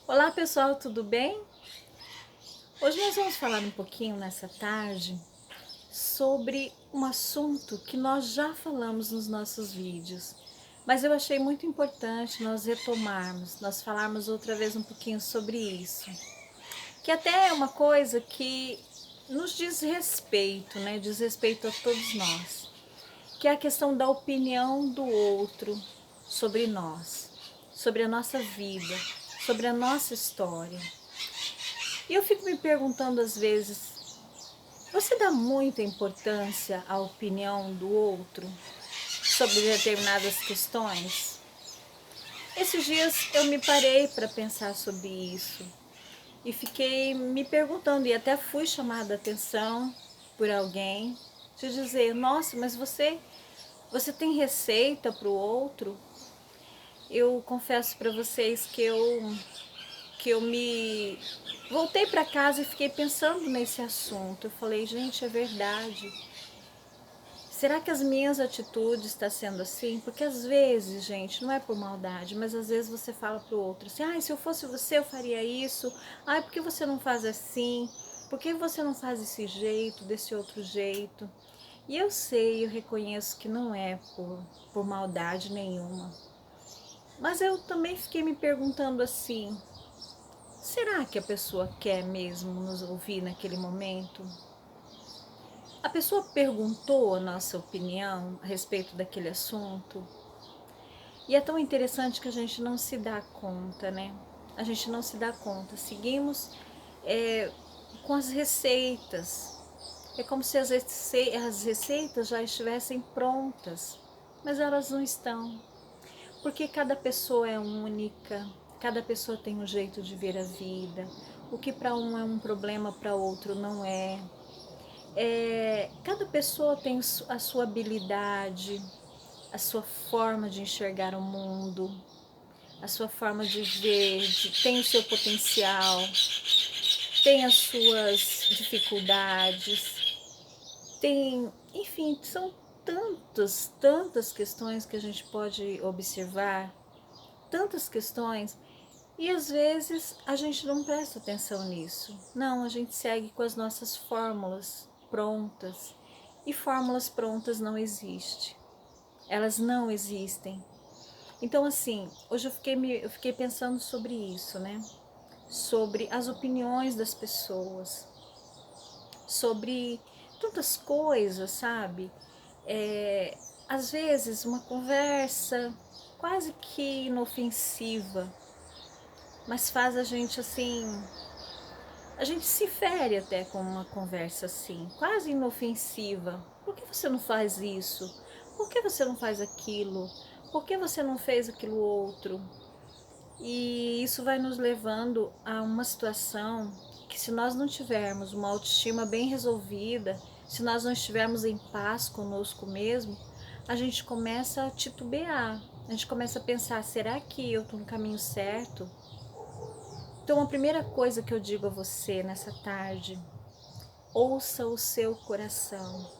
Olá pessoal, tudo bem? Hoje nós vamos falar um pouquinho nessa tarde sobre um assunto que nós já falamos nos nossos vídeos, mas eu achei muito importante nós retomarmos, nós falarmos outra vez um pouquinho sobre isso, que até é uma coisa que nos diz respeito, né? Diz respeito a todos nós, que é a questão da opinião do outro sobre nós, sobre a nossa vida, sobre a nossa história. E eu fico me perguntando às vezes, você dá muita importância à opinião do outro sobre determinadas questões? Esses dias eu me parei para pensar sobre isso e fiquei me perguntando, e até fui chamada a atenção por alguém, de dizer, nossa, mas você tem receita para o outro? Eu confesso para vocês que eu me voltei para casa e fiquei pensando nesse assunto. Eu falei, gente, é verdade. Será que as minhas atitudes estão sendo assim? Porque às vezes, gente, não é por maldade, mas às vezes você fala pro outro assim, ah, se eu fosse você, eu faria isso. Ah, por que você não faz assim? Por que você não faz desse jeito, desse outro jeito? E eu sei, eu reconheço que não é por maldade nenhuma. Mas eu também fiquei me perguntando assim, será que a pessoa quer mesmo nos ouvir naquele momento? A pessoa perguntou a nossa opinião a respeito daquele assunto? E é tão interessante que a gente não se dá conta, né? A gente não se dá conta. Seguimos com as receitas. É como se as receitas já estivessem prontas, mas elas não estão. Porque cada pessoa é única, cada pessoa tem um jeito de ver a vida. O que para um é um problema, para outro não é. Cada pessoa tem a sua habilidade, a sua forma de enxergar o mundo, a sua forma de ver, tem o seu potencial, tem as suas dificuldades, tem, enfim, são tantas questões que a gente pode observar, tantas questões, e às vezes a gente não presta atenção nisso. Não, a gente segue com as nossas fórmulas prontas, e fórmulas prontas não existem. Elas não existem. Então, assim, hoje eu fiquei pensando sobre isso, né? Sobre as opiniões das pessoas, sobre tantas coisas, sabe? Às vezes, uma conversa quase que inofensiva, mas faz a gente assim. A gente se fere até com uma conversa assim, quase inofensiva. Por que você não faz isso? Por que você não faz aquilo? Por que você não fez aquilo outro? E isso vai nos levando a uma situação que, se nós não tivermos uma autoestima bem resolvida, se nós não estivermos em paz conosco mesmo, a gente começa a titubear, a gente começa a pensar, será que eu estou no caminho certo? Então a primeira coisa que eu digo a você nessa tarde, ouça o seu coração.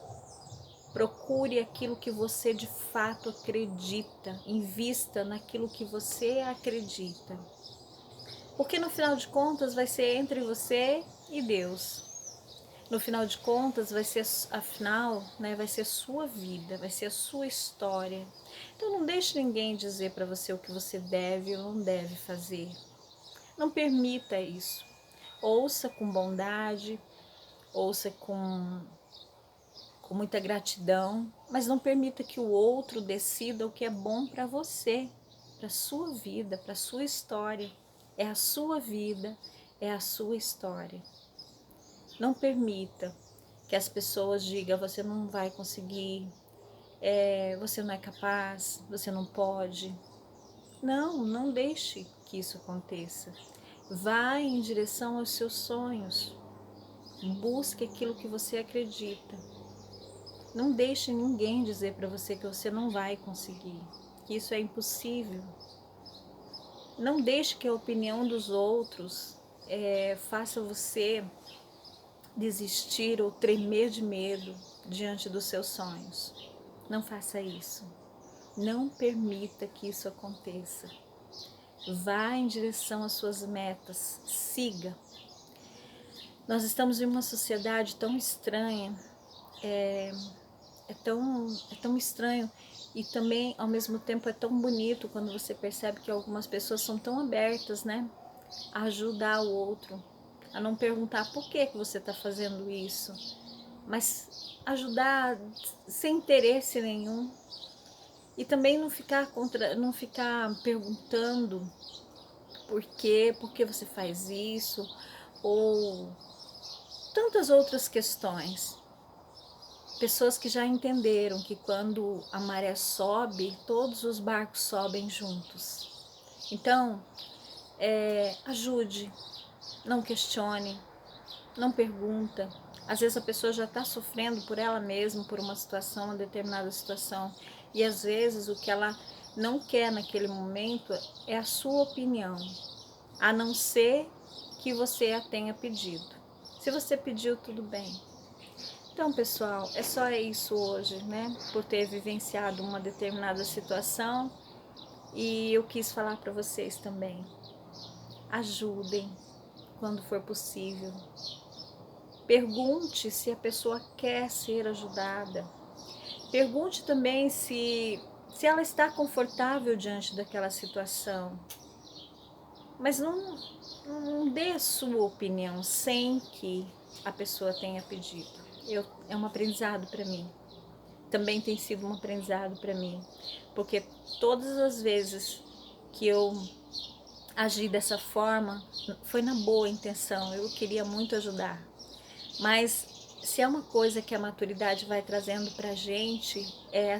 Procure aquilo que você de fato acredita, invista naquilo que você acredita. Porque no final de contas vai ser entre você e Deus. No final de contas vai ser, afinal, né, vai ser sua vida, vai ser a sua história. Então não deixe ninguém dizer para você o que você deve ou não deve fazer. Não permita isso. Ouça com bondade, ouça com muita gratidão, mas não permita que o outro decida o que é bom para você, para a sua vida, para a sua história. É a sua vida, é a sua história. Não permita que as pessoas digam, você não vai conseguir, você não é capaz, você não pode. Não, não deixe que isso aconteça. Vá em direção aos seus sonhos. Busque aquilo que você acredita. Não deixe ninguém dizer para você que você não vai conseguir, que isso é impossível. Não deixe que a opinião dos outros faça você desistir ou tremer de medo diante dos seus sonhos. Não faça isso. Não permita que isso aconteça. vá em direção às suas metas, siga. Nós estamos em uma sociedade tão estranha, é tão estranho e também ao mesmo tempo é tão bonito quando você percebe que algumas pessoas são tão abertas, né, a ajudar o outro, a não perguntar por que você está fazendo isso, mas ajudar sem interesse nenhum e também não ficar perguntando por que você faz isso ou tantas outras questões. Pessoas que já entenderam que quando a maré sobe, todos os barcos sobem juntos. Então, ajude, não questione, não pergunta. Às vezes a pessoa já está sofrendo por ela mesma, por uma determinada situação, e às vezes o que ela não quer naquele momento é a sua opinião, a não ser que você a tenha pedido. Se você pediu, tudo bem. Então, pessoal, é só isso hoje, né? Por ter vivenciado uma determinada situação e eu quis falar para vocês também. Ajudem quando for possível. Pergunte se a pessoa quer ser ajudada. Pergunte também se ela está confortável diante daquela situação. Mas não dê a sua opinião sem que a pessoa tenha pedido. É um aprendizado para mim. Também tem sido um aprendizado para mim, porque todas as vezes que eu agi dessa forma, foi na boa intenção, eu queria muito ajudar. Mas se é uma coisa que a maturidade vai trazendo pra gente, é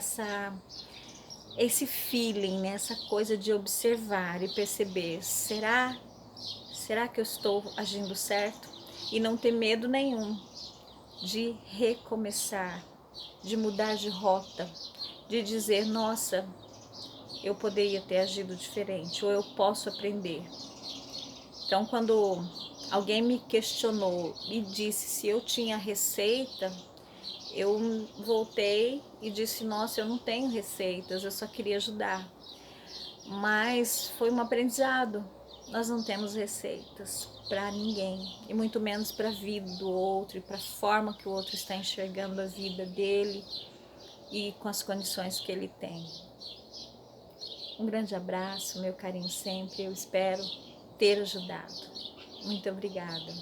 esse feeling, né? Essa coisa de observar e perceber, será que eu estou agindo certo? E não ter medo nenhum de recomeçar, de mudar de rota, de dizer, nossa, eu poderia ter agido diferente, ou eu posso aprender. Então, quando alguém me questionou e disse se eu tinha receita, eu voltei e disse, nossa, eu não tenho receitas, eu só queria ajudar. Mas foi um aprendizado. Nós não temos receitas para ninguém, e muito menos para a vida do outro e para a forma que o outro está enxergando a vida dele e com as condições que ele tem. Um grande abraço, meu carinho sempre, eu espero ter ajudado. Muito obrigada.